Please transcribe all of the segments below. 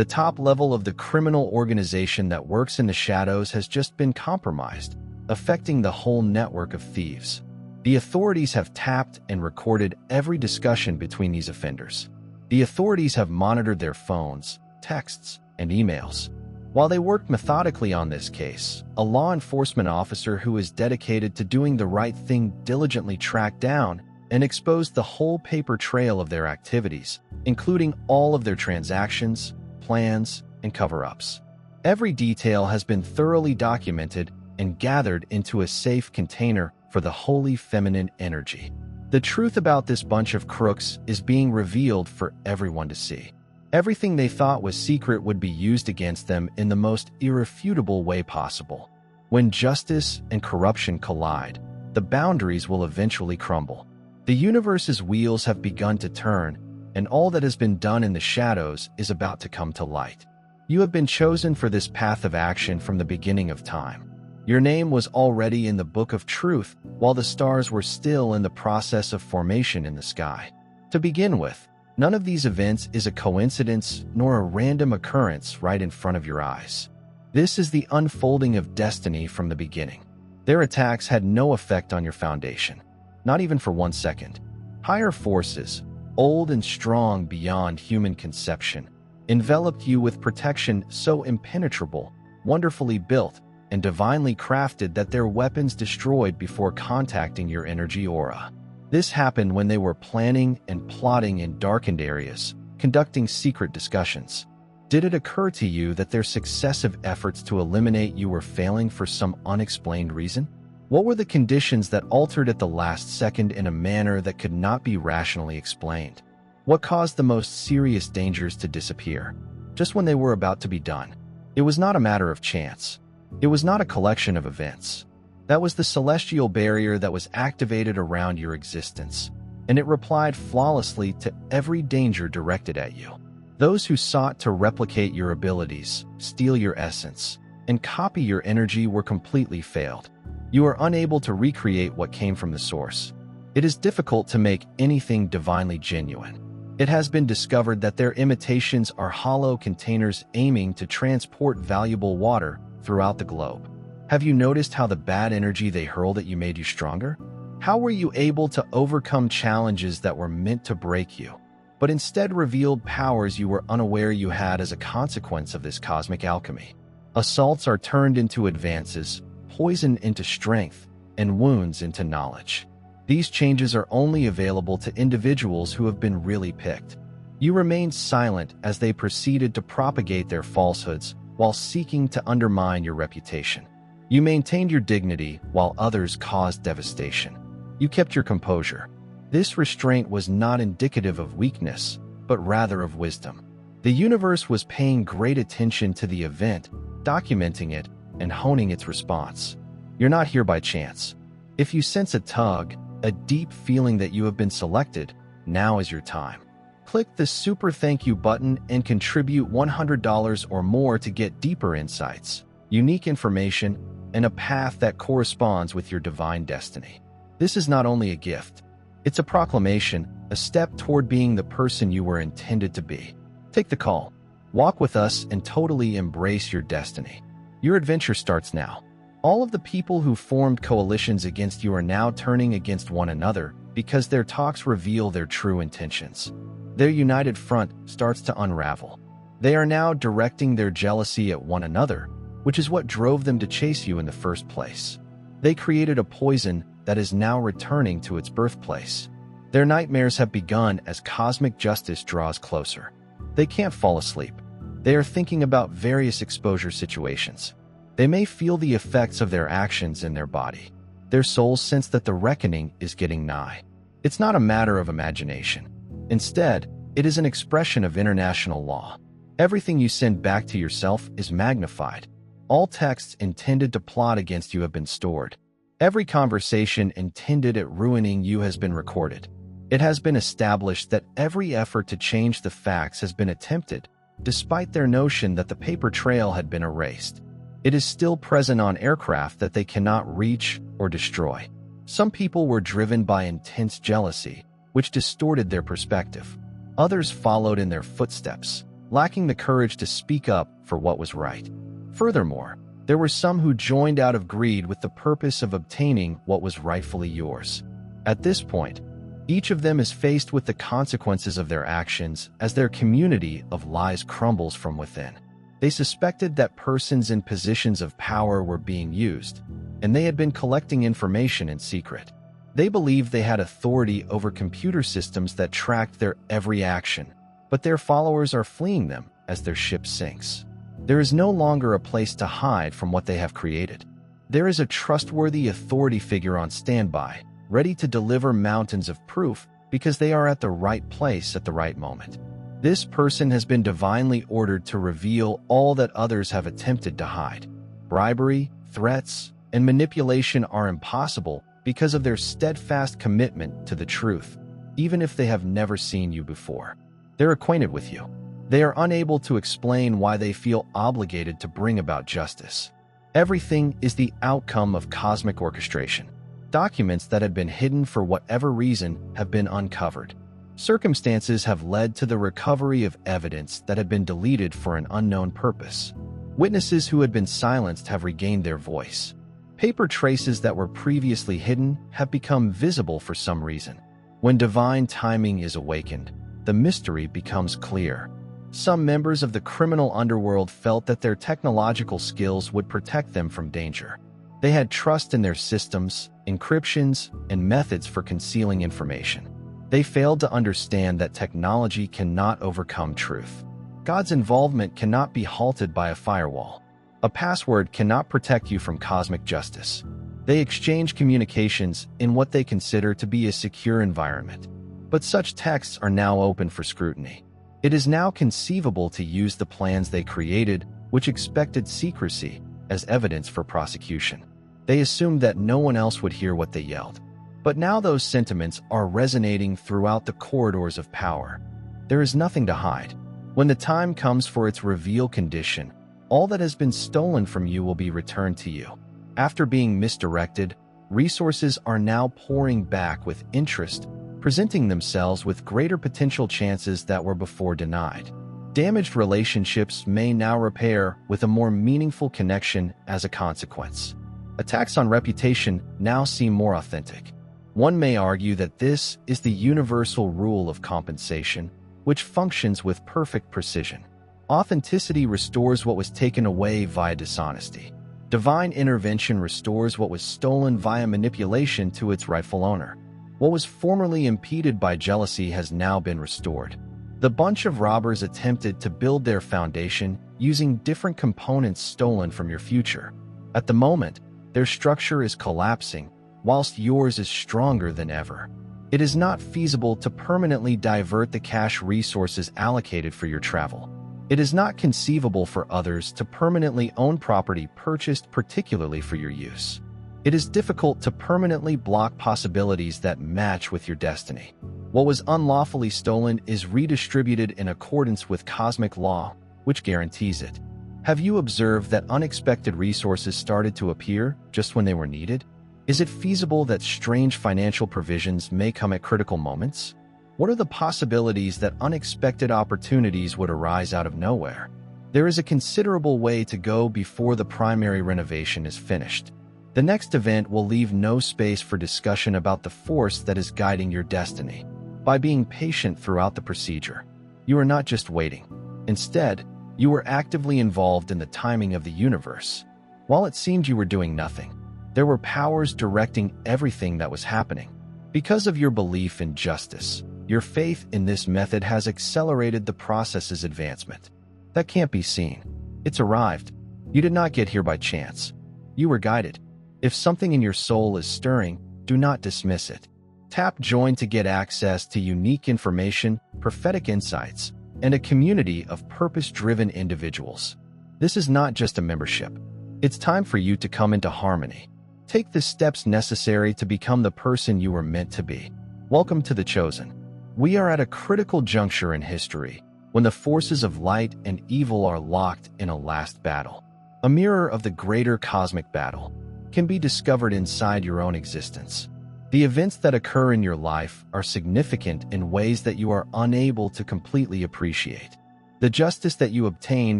The top level of the criminal organization that works in the shadows has just been compromised, affecting the whole network of thieves. The authorities have tapped and recorded every discussion between these offenders. The authorities have monitored their phones, texts, and emails. While they worked methodically on this case, a law enforcement officer who is dedicated to doing the right thing diligently tracked down and exposed the whole paper trail of their activities, including all of their transactions, plans, and cover-ups. Every detail has been thoroughly documented and gathered into a safe container for the holy feminine energy. The truth about this bunch of crooks is being revealed for everyone to see. Everything they thought was secret would be used against them in the most irrefutable way possible. When justice and corruption collide, the boundaries will eventually crumble. The universe's wheels have begun to turn, and all that has been done in the shadows is about to come to light. You have been chosen for this path of action from the beginning of time. Your name was already in the book of truth while the stars were still in the process of formation in the sky. To begin with, none of these events is a coincidence nor a random occurrence right in front of your eyes. This is the unfolding of destiny from the beginning. Their attacks had no effect on your foundation, not even for 1 second. Higher forces, old and strong beyond human conception, enveloped you with protection so impenetrable, wonderfully built, and divinely crafted that their weapons destroyed before contacting your energy aura. This happened when they were planning and plotting in darkened areas, conducting secret discussions. Did it occur to you that their successive efforts to eliminate you were failing for some unexplained reason? What were the conditions that altered at the last second in a manner that could not be rationally explained? What caused the most serious dangers to disappear, just when they were about to be done? It was not a matter of chance. It was not a collection of events. That was the celestial barrier that was activated around your existence, and it replied flawlessly to every danger directed at you. Those who sought to replicate your abilities, steal your essence, and copy your energy were completely failed. You are unable to recreate what came from the source. It is difficult to make anything divinely genuine. It has been discovered that their imitations are hollow containers aiming to transport valuable water throughout the globe. Have you noticed how the bad energy they hurled at you made you stronger? How were you able to overcome challenges that were meant to break you, but instead revealed powers you were unaware you had as a consequence of this cosmic alchemy? Assaults are turned into advances, poison into strength, and wounds into knowledge. These changes are only available to individuals who have been really picked. You remained silent as they proceeded to propagate their falsehoods while seeking to undermine your reputation. You maintained your dignity while others caused devastation. You kept your composure. This restraint was not indicative of weakness, but rather of wisdom. The universe was paying great attention to the event, documenting it, and honing its response. You're not here by chance. If you sense a tug, a deep feeling that you have been selected, now is your time. Click the Super Thank You button and contribute $100 or more to get deeper insights, unique information, and a path that corresponds with your divine destiny. This is not only a gift, it's a proclamation, a step toward being the person you were intended to be. Take the call. Walk with us and totally embrace your destiny. Your adventure starts now. All of the people who formed coalitions against you are now turning against one another because their talks reveal their true intentions. Their united front starts to unravel. They are now directing their jealousy at one another, which is what drove them to chase you in the first place. They created a poison that is now returning to its birthplace. Their nightmares have begun as cosmic justice draws closer. They can't fall asleep. They are thinking about various exposure situations. They may feel the effects of their actions in their body. Their souls sense that the reckoning is getting nigh. It's not a matter of imagination. Instead, it is an expression of international law. Everything you send back to yourself is magnified. All texts intended to plot against you have been stored. Every conversation intended at ruining you has been recorded. It has been established that every effort to change the facts has been attempted, despite their notion that the paper trail had been erased. It is still present on aircraft that they cannot reach or destroy. Some people were driven by intense jealousy, which distorted their perspective. Others followed in their footsteps, lacking the courage to speak up for what was right. Furthermore, there were some who joined out of greed with the purpose of obtaining what was rightfully yours. At this point, each of them is faced with the consequences of their actions as their community of lies crumbles from within. They suspected that persons in positions of power were being used, and they had been collecting information in secret. They believed they had authority over computer systems that tracked their every action, but their followers are fleeing them as their ship sinks. There is no longer a place to hide from what they have created. There is a trustworthy authority figure on standby, ready to deliver mountains of proof because they are at the right place at the right moment. This person has been divinely ordered to reveal all that others have attempted to hide. Bribery, threats, and manipulation are impossible because of their steadfast commitment to the truth, even if they have never seen you before. They're acquainted with you. They are unable to explain why they feel obligated to bring about justice. Everything is the outcome of cosmic orchestration. Documents that had been hidden for whatever reason have been uncovered. Circumstances have led to the recovery of evidence that had been deleted for an unknown purpose. Witnesses who had been silenced have regained their voice. Paper traces that were previously hidden have become visible for some reason. When divine timing is awakened, the mystery becomes clear. Some members of the criminal underworld felt that their technological skills would protect them from danger. They had trust in their systems, encryptions, and methods for concealing information. They failed to understand that technology cannot overcome truth. God's involvement cannot be halted by a firewall. A password cannot protect you from cosmic justice. They exchange communications in what they consider to be a secure environment. But such texts are now open for scrutiny. It is now conceivable to use the plans they created, which expected secrecy, as evidence for prosecution. They assumed that no one else would hear what they yelled. But now those sentiments are resonating throughout the corridors of power. There is nothing to hide. When the time comes for its reveal condition, all that has been stolen from you will be returned to you. After being misdirected, resources are now pouring back with interest, presenting themselves with greater potential chances that were before denied. Damaged relationships may now repair with a more meaningful connection as a consequence. Attacks on reputation now seem more authentic. One may argue that this is the universal rule of compensation, which functions with perfect precision. Authenticity restores what was taken away via dishonesty. Divine intervention restores what was stolen via manipulation to its rightful owner. What was formerly impeded by jealousy has now been restored. The bunch of robbers attempted to build their foundation using different components stolen from your future. At the moment, their structure is collapsing, whilst yours is stronger than ever. It is not feasible to permanently divert the cash resources allocated for your travel. It is not conceivable for others to permanently own property purchased particularly for your use. It is difficult to permanently block possibilities that match with your destiny. What was unlawfully stolen is redistributed in accordance with cosmic law, which guarantees it. Have you observed that unexpected resources started to appear just when they were needed? Is it feasible that strange financial provisions may come at critical moments? What are the possibilities that unexpected opportunities would arise out of nowhere? There is a considerable way to go before the primary renovation is finished. The next event will leave no space for discussion about the force that is guiding your destiny. By being patient throughout the procedure, you are not just waiting. Instead, you were actively involved in the timing of the universe. While it seemed you were doing nothing, there were powers directing everything that was happening. Because of your belief in justice, your faith in this method has accelerated the process's advancement. That can't be seen. It's arrived. You did not get here by chance. You were guided. If something in your soul is stirring, do not dismiss it. Tap Join to get access to unique information, prophetic insights, and a community of purpose-driven individuals. This is not just a membership. It's time for you to come into harmony. Take the steps necessary to become the person you were meant to be. Welcome to the Chosen. We are at a critical juncture in history, when the forces of light and evil are locked in a last battle. A mirror of the greater cosmic battle can be discovered inside your own existence. The events that occur in your life are significant in ways that you are unable to completely appreciate. The justice that you obtain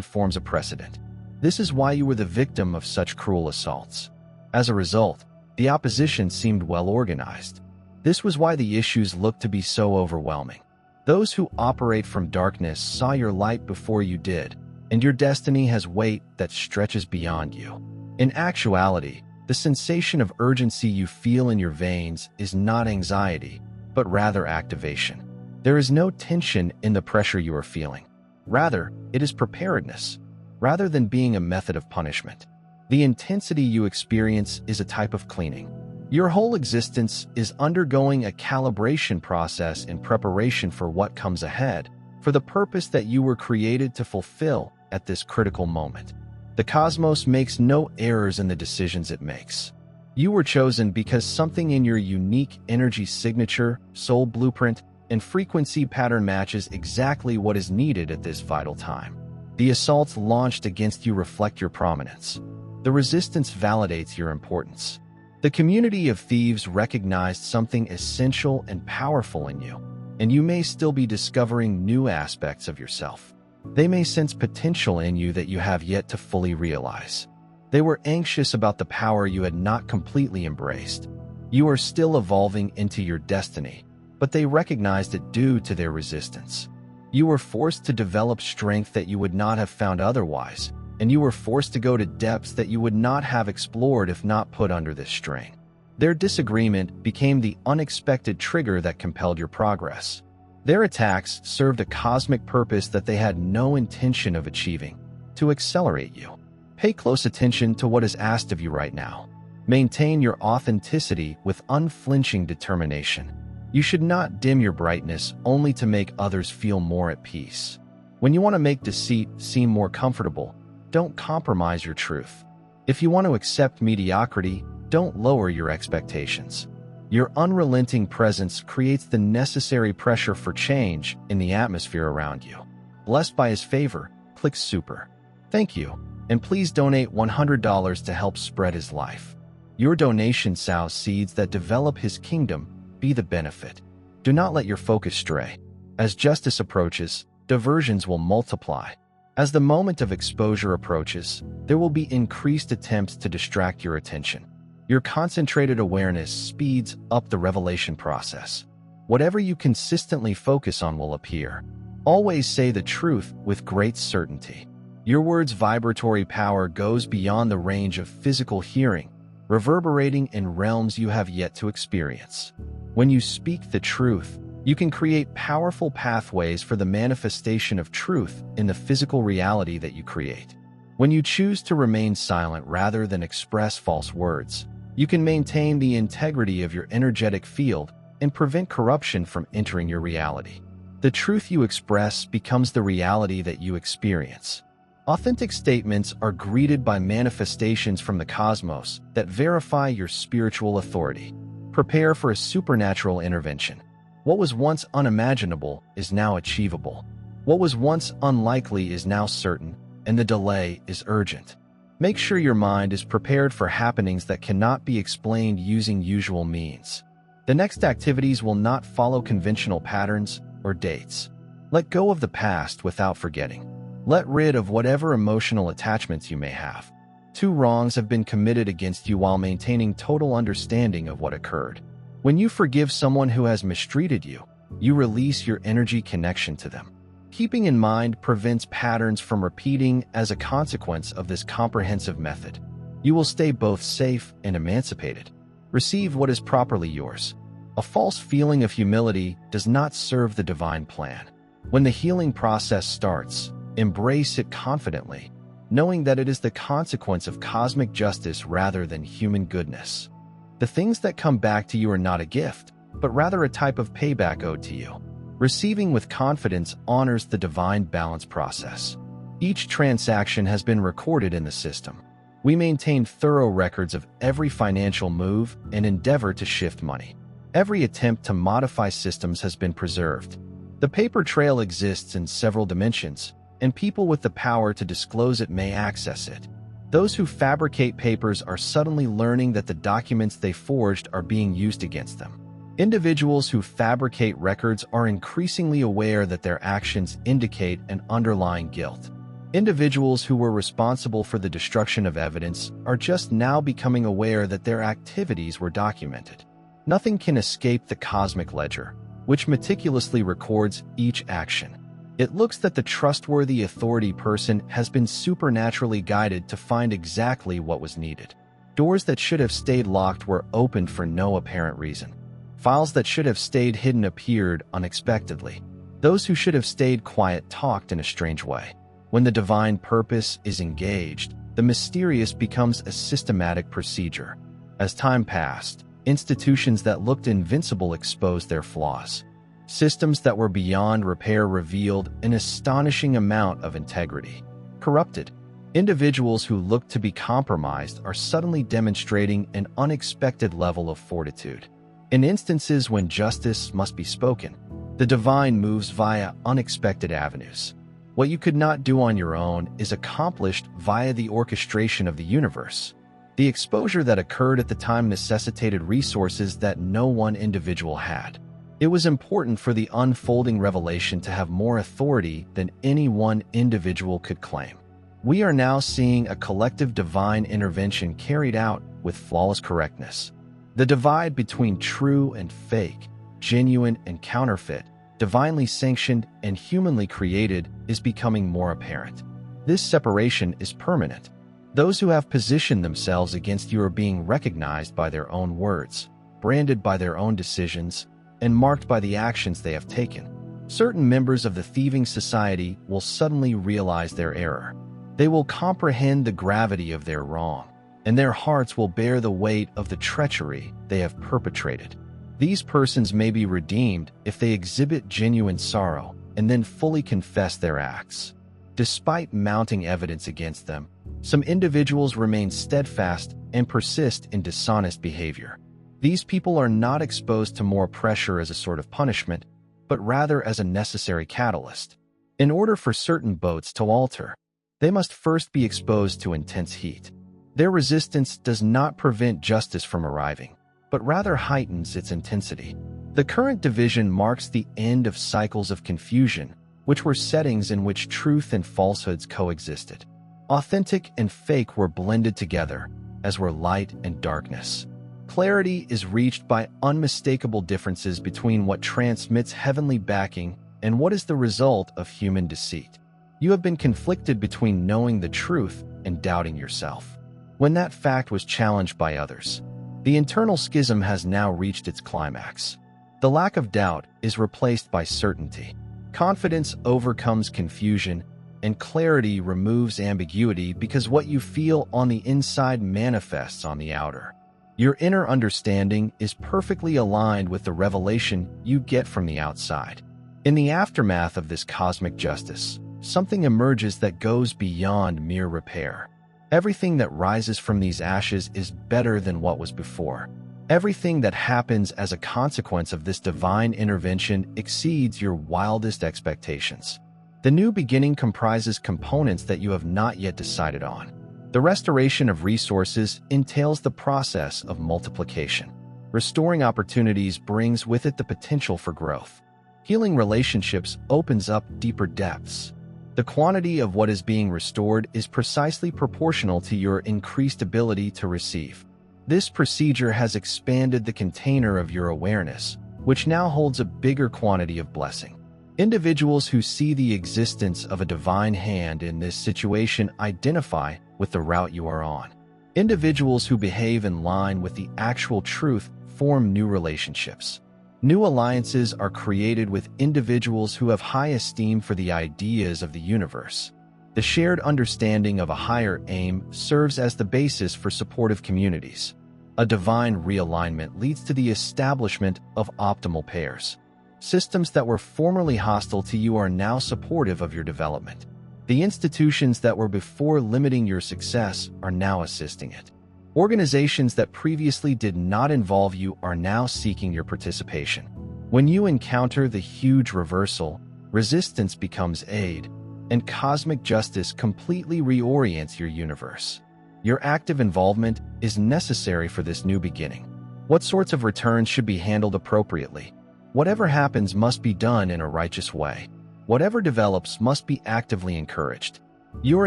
forms a precedent. This is why you were the victim of such cruel assaults. As a result, the opposition seemed well organized. This was why the issues looked to be so overwhelming. Those who operate from darkness saw your light before you did, and your destiny has weight that stretches beyond you. In actuality, the sensation of urgency you feel in your veins is not anxiety, but rather activation. There is no tension in the pressure you are feeling. Rather, it is preparedness, rather than being a method of punishment. The intensity you experience is a type of cleaning. Your whole existence is undergoing a calibration process in preparation for what comes ahead, for the purpose that you were created to fulfill at this critical moment. The cosmos makes no errors in the decisions it makes. You were chosen because something in your unique energy signature, soul blueprint, and frequency pattern matches exactly what is needed at this vital time. The assaults launched against you reflect your prominence. The resistance validates your importance. The community of thieves recognized something essential and powerful in you, and you may still be discovering new aspects of yourself. They may sense potential in you that you have yet to fully realize. They were anxious about the power you had not completely embraced. You are still evolving into your destiny, but they recognized it due to their resistance. You were forced to develop strength that you would not have found otherwise, and you were forced to go to depths that you would not have explored if not put under this strain. Their disagreement became the unexpected trigger that compelled your progress. Their attacks served a cosmic purpose that they had no intention of achieving: to accelerate you. Pay close attention to what is asked of you right now. Maintain your authenticity with unflinching determination. You should not dim your brightness only to make others feel more at peace. When you want to make deceit seem more comfortable, don't compromise your truth. If you want to accept mediocrity, don't lower your expectations. Your unrelenting presence creates the necessary pressure for change in the atmosphere around you. Blessed by his favor, click Super. Thank you, and please donate $100 to help spread his life. Your donation sows seeds that develop his kingdom. Be the benefit. Do not let your focus stray. As justice approaches, diversions will multiply. As the moment of exposure approaches, there will be increased attempts to distract your attention. Your concentrated awareness speeds up the revelation process. Whatever you consistently focus on will appear. Always say the truth with great certainty. Your words' vibratory power goes beyond the range of physical hearing, reverberating in realms you have yet to experience. When you speak the truth, you can create powerful pathways for the manifestation of truth in the physical reality that you create. When you choose to remain silent rather than express false words, you can maintain the integrity of your energetic field and prevent corruption from entering your reality. The truth you express becomes the reality that you experience. Authentic statements are greeted by manifestations from the cosmos that verify your spiritual authority. Prepare for a supernatural intervention. What was once unimaginable is now achievable. What was once unlikely is now certain, and the delay is urgent. Make sure your mind is prepared for happenings that cannot be explained using usual means. The next activities will not follow conventional patterns or dates. Let go of the past without forgetting. Let rid of whatever emotional attachments you may have. 2 wrongs have been committed against you while maintaining total understanding of what occurred. When you forgive someone who has mistreated you, you release your energy connection to them. Keeping in mind prevents patterns from repeating as a consequence of this comprehensive method. You will stay both safe and emancipated. Receive what is properly yours. A false feeling of humility does not serve the divine plan. When the healing process starts, embrace it confidently, knowing that it is the consequence of cosmic justice rather than human goodness. The things that come back to you are not a gift, but rather a type of payback owed to you. Receiving with confidence honors the divine balance process. Each transaction has been recorded in the system. We maintain thorough records of every financial move and endeavor to shift money. Every attempt to modify systems has been preserved. The paper trail exists in several dimensions, and people with the power to disclose it may access it. Those who fabricate papers are suddenly learning that the documents they forged are being used against them. Individuals who fabricate records are increasingly aware that their actions indicate an underlying guilt. Individuals who were responsible for the destruction of evidence are just now becoming aware that their activities were documented. Nothing can escape the cosmic ledger, which meticulously records each action. It looks that the trustworthy authority person has been supernaturally guided to find exactly what was needed. Doors that should have stayed locked were opened for no apparent reason. Files that should have stayed hidden appeared unexpectedly. Those who should have stayed quiet talked in a strange way. When the divine purpose is engaged, the mysterious becomes a systematic procedure. As time passed, institutions that looked invincible exposed their flaws. Systems that were beyond repair revealed an astonishing amount of integrity. Corrupted individuals who looked to be compromised are suddenly demonstrating an unexpected level of fortitude. In instances when justice must be spoken, the divine moves via unexpected avenues. What you could not do on your own is accomplished via the orchestration of the universe. The exposure that occurred at the time necessitated resources that no one individual had. It was important for the unfolding revelation to have more authority than any one individual could claim. We are now seeing a collective divine intervention carried out with flawless correctness. The divide between true and fake, genuine and counterfeit, divinely sanctioned and humanly created is becoming more apparent. This separation is permanent. Those who have positioned themselves against you are being recognized by their own words, branded by their own decisions, and marked by the actions they have taken. Certain members of the thieving society will suddenly realize their error. They will comprehend the gravity of their wrong, and their hearts will bear the weight of the treachery they have perpetrated. These persons may be redeemed if they exhibit genuine sorrow and then fully confess their acts. Despite mounting evidence against them, some individuals remain steadfast and persist in dishonest behavior. These people are not exposed to more pressure as a sort of punishment, but rather as a necessary catalyst. In order for certain boats to alter, they must first be exposed to intense heat. Their resistance does not prevent justice from arriving, but rather heightens its intensity. The current division marks the end of cycles of confusion, which were settings in which truth and falsehoods coexisted. Authentic and fake were blended together, as were light and darkness. Clarity is reached by unmistakable differences between what transmits heavenly backing and what is the result of human deceit. You have been conflicted between knowing the truth and doubting yourself. When that fact was challenged by others, the internal schism has now reached its climax. The lack of doubt is replaced by certainty. Confidence overcomes confusion, and clarity removes ambiguity because what you feel on the inside manifests on the outer. Your inner understanding is perfectly aligned with the revelation you get from the outside. In the aftermath of this cosmic justice, something emerges that goes beyond mere repair. Everything that rises from these ashes is better than what was before. Everything that happens as a consequence of this divine intervention exceeds your wildest expectations. The new beginning comprises components that you have not yet decided on. The restoration of resources entails the process of multiplication. Restoring opportunities brings with it the potential for growth. Healing relationships opens up deeper depths. The quantity of what is being restored is precisely proportional to your increased ability to receive. This procedure has expanded the container of your awareness, which now holds a bigger quantity of blessing. Individuals who see the existence of a divine hand in this situation identify with the route you are on. Individuals who behave in line with the actual truth form new relationships. New alliances are created with individuals who have high esteem for the ideas of the universe. The shared understanding of a higher aim serves as the basis for supportive communities. A divine realignment leads to the establishment of optimal pairs. Systems that were formerly hostile to you are now supportive of your development. The institutions that were before limiting your success are now assisting it. Organizations that previously did not involve you are now seeking your participation. When you encounter the huge reversal, resistance becomes aid, and cosmic justice completely reorients your universe. Your active involvement is necessary for this new beginning. What sorts of returns should be handled appropriately? Whatever happens must be done in a righteous way. Whatever develops must be actively encouraged. Your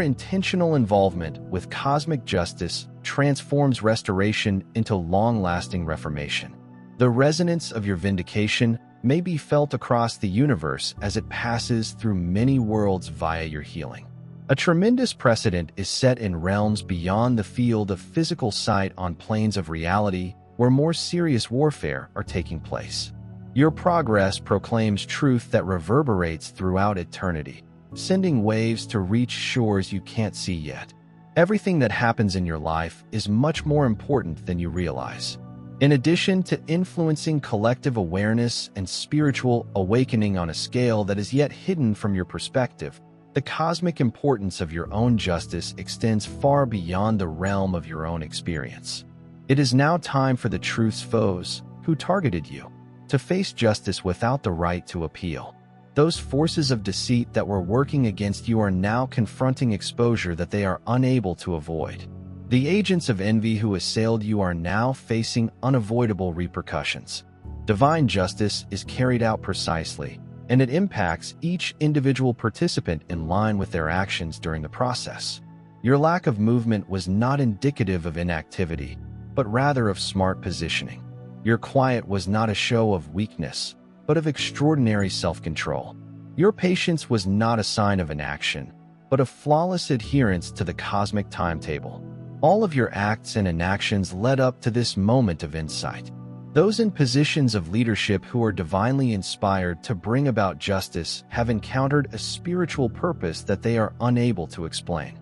intentional involvement with cosmic justice transforms restoration into long-lasting reformation. The resonance of your vindication may be felt across the universe as it passes through many worlds via your healing. A tremendous precedent is set in realms beyond the field of physical sight on planes of reality where more serious warfare are taking place. Your progress proclaims truth that reverberates throughout eternity, sending waves to reach shores you can't see yet. Everything that happens in your life is much more important than you realize. In addition to influencing collective awareness and spiritual awakening on a scale that is yet hidden from your perspective, the cosmic importance of your own justice extends far beyond the realm of your own experience. It is now time for the truth's foes, who targeted you, to face justice without the right to appeal. Those forces of deceit that were working against you are now confronting exposure that they are unable to avoid. The agents of envy who assailed you are now facing unavoidable repercussions. Divine justice is carried out precisely, and it impacts each individual participant in line with their actions during the process. Your lack of movement was not indicative of inactivity, but rather of smart positioning. Your quiet was not a show of weakness, but of extraordinary self-control. Your patience was not a sign of inaction, but of flawless adherence to the cosmic timetable. All of your acts and inactions led up to this moment of insight. Those in positions of leadership who are divinely inspired to bring about justice have encountered a spiritual purpose that they are unable to explain.